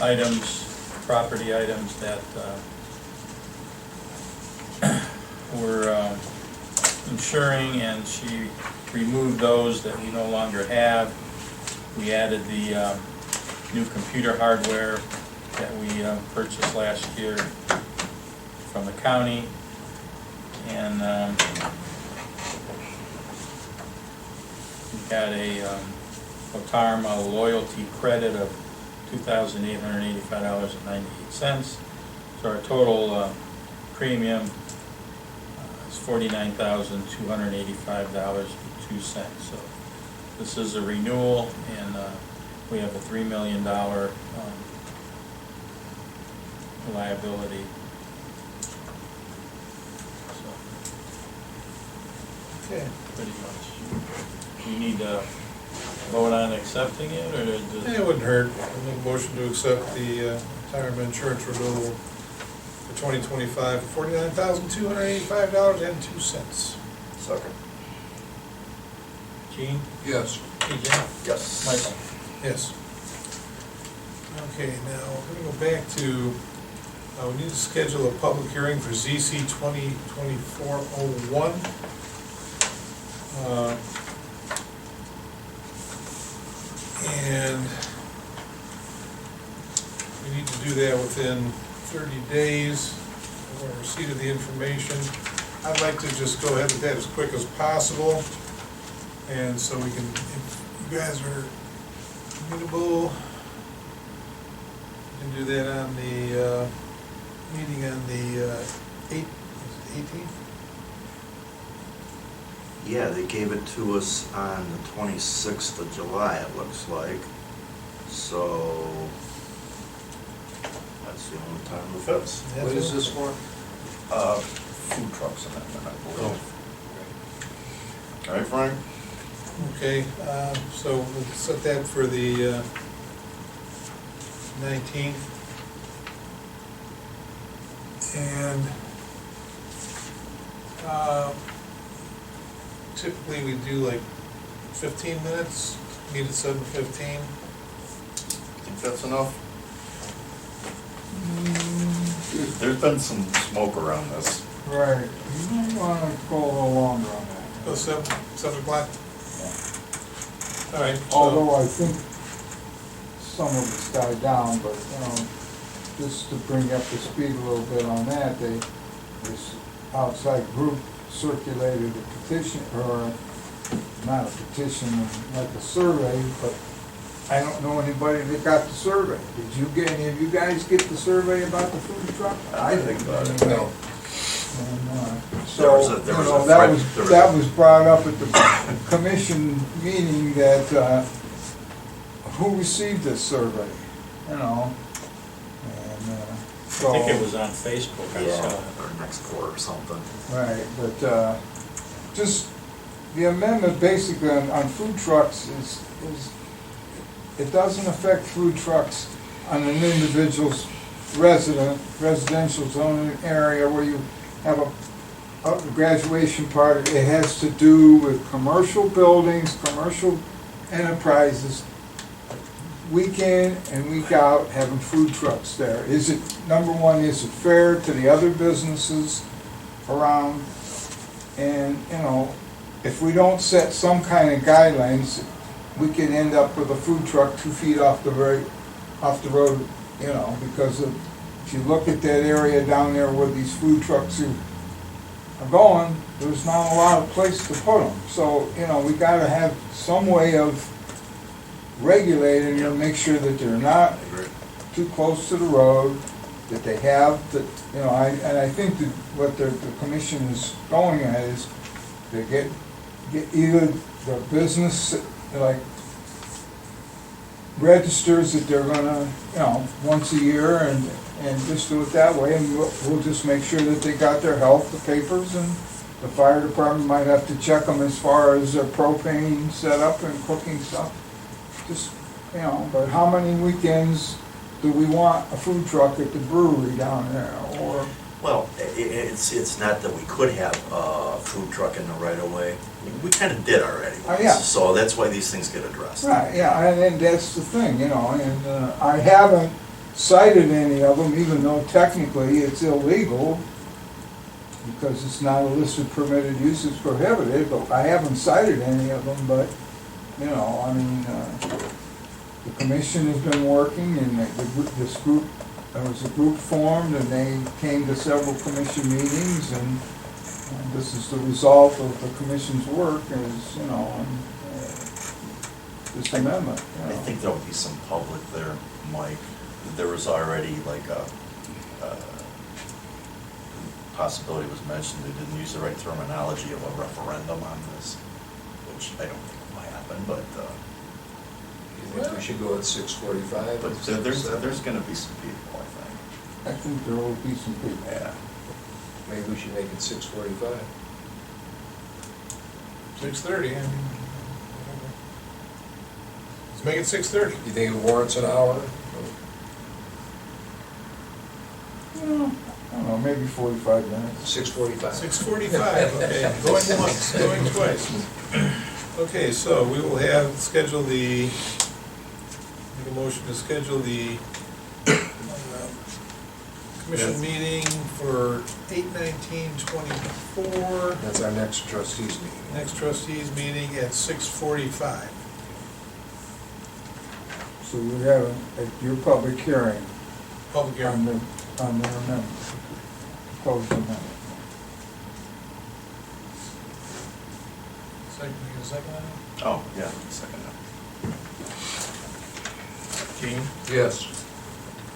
items, property items that were insuring, and she removed those that we no longer have. We added the new computer hardware that we purchased last year from the county, and we got a Otarma loyalty credit of $2,885.98. So our total premium is $49,285.02. So this is a renewal, and we have a $3 million liability. So, Okay. pretty much. You need to vote on accepting it, or It wouldn't hurt. I'll make a motion to accept the retirement insurance renewal for 2025, $49,285.02. Second. Gene? Yes. TJ? Yes. Michael? Yes. Okay, now, we're gonna go back to, we need to schedule a public hearing for ZC 2024-01. And we need to do that within 30 days of our receipt of the information. I'd like to just go ahead with that as quick as possible. And so we can, if you guys are amenable, we can do that on the meeting on the 18th. Yeah, they gave it to us on the 26th of July, it looks like. So, that's the only time it fits. What is this for? Food trucks amendment, I believe. All right, Frank? Okay, so we'll set that for the 19th. And typically we do like 15 minutes, meet at 7:15. Think that's enough? There's been some smoke around this. Right, you might wanna go a little longer on that. Go 7 o'clock? All right. so- Although I think some of it's died down, but, just to bring up the speed a little bit on that, this outside group circulated a petition, or not a petition, like a survey, but I don't know anybody that got the survey. Did you get, any of you guys get the survey about the food truck? I think about it. No. And, There was so, a- there was a that threat- was, there was that a- was brought up at the commission meeting that, who received this survey, and, so. I think it was on Facebook, I saw it. Or next quarter or something. Right, but, just, the amendment basically on food trucks is, it doesn't affect food trucks on an individual's residential zone area where you have a graduation party. It has to do with commercial buildings, commercial enterprises, week in and week out, having food trucks there. Is it, number one, is it fair to the other businesses around? And, if we don't set some kind of guidelines, we could end up with a food truck 2 feet off the road, because if you look at that area down there where these food trucks are going, there's not a lot of place to put them. So, we gotta have some way of regulating them, make sure that they're not too close to the road, that they have, that, I think that what the commission is going at is, they get either the business, like, registers that they're gonna, once a year, and just do it that way, and we'll just make sure that they got their health, the papers, and the fire department might have to check them as far as their propane setup and cooking stuff. Just, but how many weekends do we want a food truck at the brewery down there, or? Well, it's not that we could have a food truck in the right of way. We kind of did already. Yeah. So that's why these things get addressed. Right, yeah, and that's the thing, and I haven't cited any of them, even though technically it's illegal. because it's not a listed permitted use, it's prohibited, but I haven't cited any of them, but, you know, I mean, the commission has been working, and this group, there was a group formed, and they came to several commission meetings, and this is the result of the commission's work, is, you know, this amendment, you I know. think there'll be some public there, Mike. There was already like a possibility was mentioned, they didn't use the right terminology of a referendum on this, which I don't think will happen, but, You think we should go at 6:45? but there's gonna be some people, I think. I think there will be some people. Yeah. Maybe we should make it 6:45. 6:30, I mean, whatever. Let's make it 6:30. You think it warrants an hour? I don't know, maybe 45 minutes. 6:45. 6:45, okay, going once, going twice. Okay, so we will schedule the, make a motion to schedule the commission meeting for 8/19/24, That's our next trustees meeting. next trustees meeting at 6:45. So you have your public hearing Public hearing. on the amendment, proposed amendment. Second, you get a second on it? Oh, yeah, second. Gene, Yes.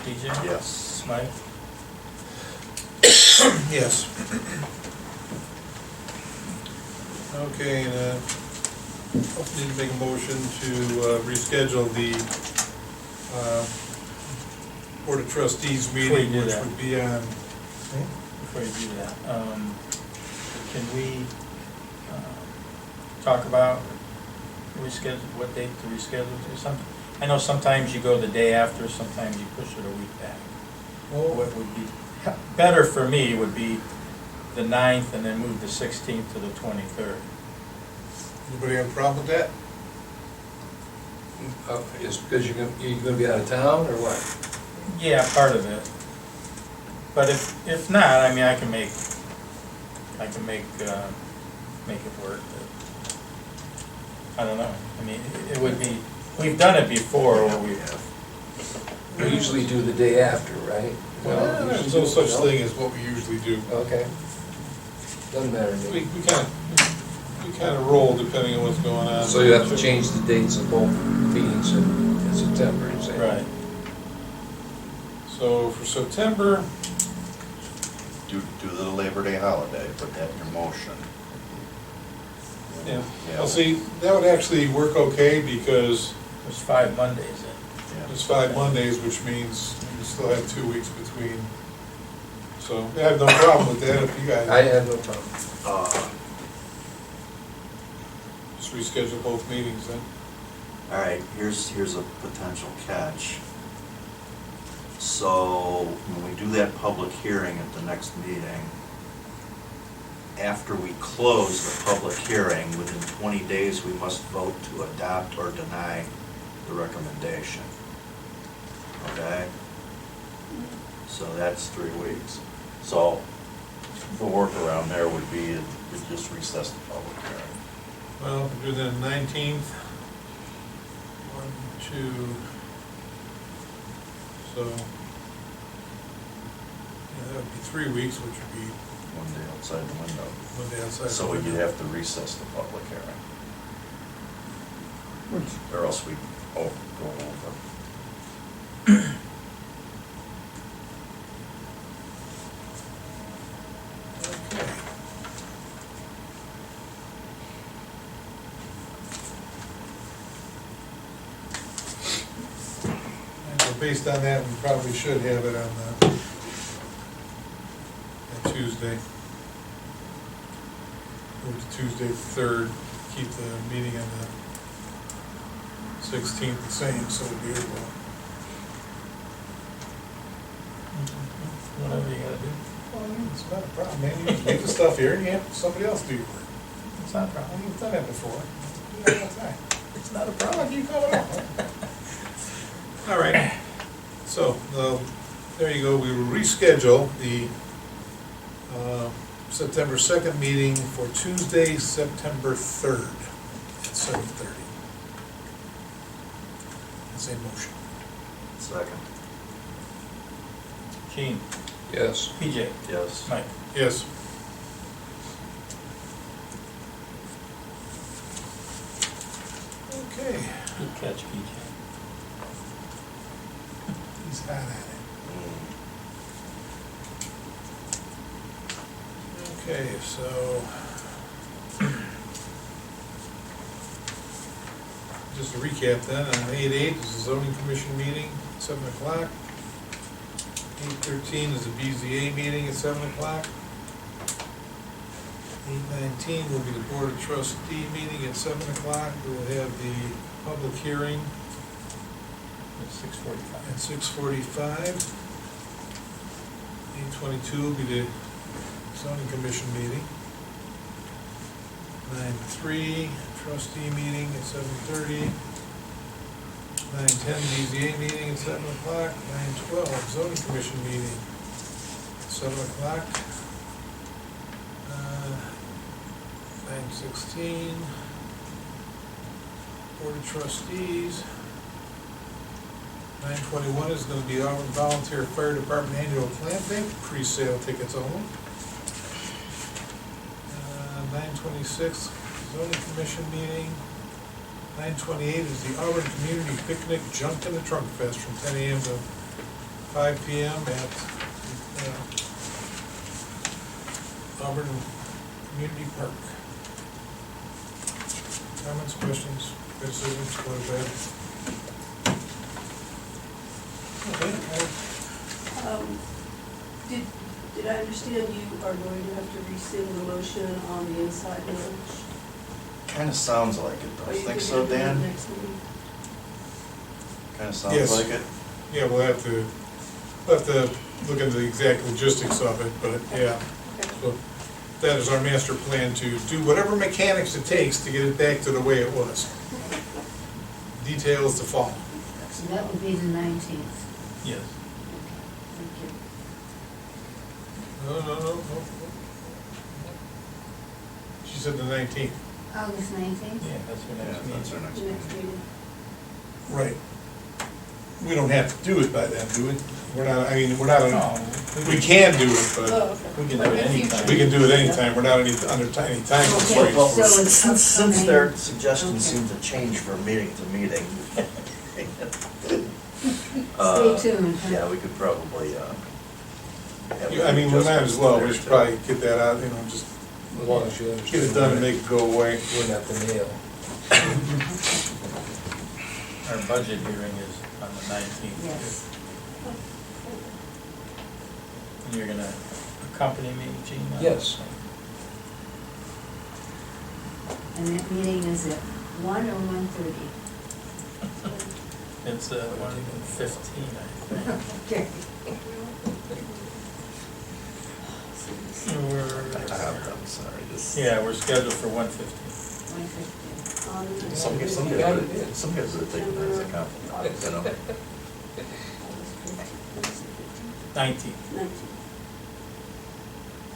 DJ? Yes. Mike? Yes. Okay, and also need to make a motion to reschedule the Board of Trustees Before you meeting, do which that. would be on, Before you do that, can we talk about reschedule, what date to reschedule to? I know sometimes you go the day after, sometimes you push it a week back. What would be better for me would be the 9th and then move the 16th to the 23rd. anybody have a problem with that? Is because you're gonna be out of town, or what? Yeah, part of it. But if not, I mean, I can make it work. I don't know. I mean, it would be, we've done it before where we have. We usually do the day after, right? Well, there's no such thing as what we usually do. Okay. Doesn't matter to We me. kind of roll depending on what's going on. So you have to change the dates of both meetings in September, you say? Right. So for September, Do the Labor Day holiday, put that in your motion. yeah, well, see, that would actually work okay because There's 5 Mondays in. Yeah. it's 5 Mondays, which means you still have 2 weeks between. So I have no problem with that if you guys I have no problem. just reschedule both meetings then. All right, here's a potential catch. So when we do that public hearing at the next meeting, after we close the public hearing, within 20 days, we must vote to adopt or deny the recommendation. Okay? So that's 3 weeks. So the workaround there would be to just recess the public hearing. Well, do the 19th. 1, 2. So, yeah, that would be 3 weeks, which would be One day outside the window. one day outside. So the you'd window. have to recess the public hearing, Which, or else we go over. Okay. And so based on that, we probably should have it on that Tuesday. Move to Tuesday the 3rd, keep the meeting on the 16th the same, so it'll be April. Whatever you gotta do. Well, I mean, it's not a problem, man, you just make the stuff here and you have somebody else do your work. It's not a I problem. mean, you've done that before. You do that all the time. It's not a I'll problem. keep coming up. All right, so, there you go, we will reschedule the September 2nd meeting for Tuesday, September 3rd at 7:30. That's a motion. Second. Gene, Yes. PJ, Yes. Mike. Yes. Okay, Good catch, PJ. he's hot at it. Okay, so. Just to recap then, on 8/8 is the zoning commission meeting, at 7 o'clock. 8/13 is the BZA meeting at 7 o'clock. 8/19 will be the board of trustee meeting at 7 o'clock. We will have the public hearing It's 6:45. at 6:45. 8/22 will be the zoning commission meeting. 9/3 trustee meeting at 7:30. 9/10 BZA meeting at 7 o'clock. 9/12 zoning commission meeting at 7 o'clock. 9/16 board of trustees. 9/21 is gonna be our volunteer fire department annual plant day, pre-sale tickets only. 9/26 zoning commission meeting. 9/28 is the Auburn Community Picnic Junk in the Trunk Fest from 10 a.m. to 5 p.m. at Auburn Community Park. Comments, questions, criticisms, go to bed. Okay, Did I understand you are going to have to rescind the motion on the inside village? Kinda sounds like it, Are don't you you think gonna so, do it Dan? next meeting? Kinda sounds Yes. like it. yeah, we'll have to look into the exact logistics of it, but yeah. Okay. So that is our master plan, to do whatever mechanics it takes to get it back to the way it was. Details to follow. So that would be the 19th. Yes. Thank you. No. She said the 19th. August 19th? Yeah, that's your Yeah, next that's our meeting. next The next meeting. meeting. Right. We don't have to do it by then, do we? We're not, I mean, we're not, No, we can do it, but Oh, okay. we can do it anytime. we can do it anytime. We're not under any time Okay. constraints. Well, So it's since their suggestions Okay. seem to change from meeting to meeting. Stay tuned. huh? Yeah, we could probably, have I mean, we might as well, we should there, probably get that out, just As long as you get it done and make it go away. We're not the nail. Our budget hearing is on the 19th. Yes. And you're gonna accompany me, Gene? Yes. And that meeting is at 1 or 1:30? It's 1:15, I think. Okay. I'm sorry, this. Yeah, we're scheduled for 1:15. 1:15. On the- Some guys would take it as a compliment, you know? 19th, 19th.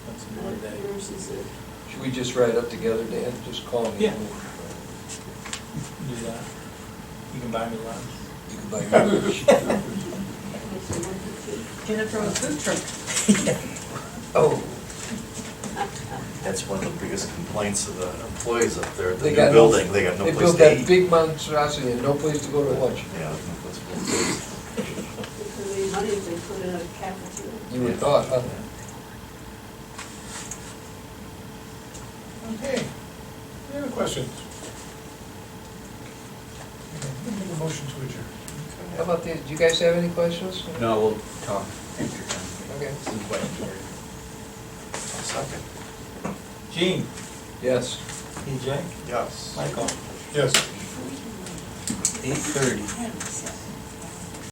that's another day. Yours is it? Should we just write up together, Dan? Just call me. Yeah. Do that. You can buy me lunch. You can buy me lunch. Okay, so 1:15. Jennifer, a food truck. Oh, That's one of the biggest complaints of the employees up there at the They new got no- building, they got no they place built to that eat. big monstrosity and no place to go to lunch. Yeah, no place to go. It could be money if they put in a cafeteria. You would thought, huh? Okay, any other questions? Make a motion to adjourn. How about this? Do you guys have any questions? No, we'll talk. Okay. Some questions for you. Second. Gene, Yes. PJ, Yes. Michael, Yes. 8:30.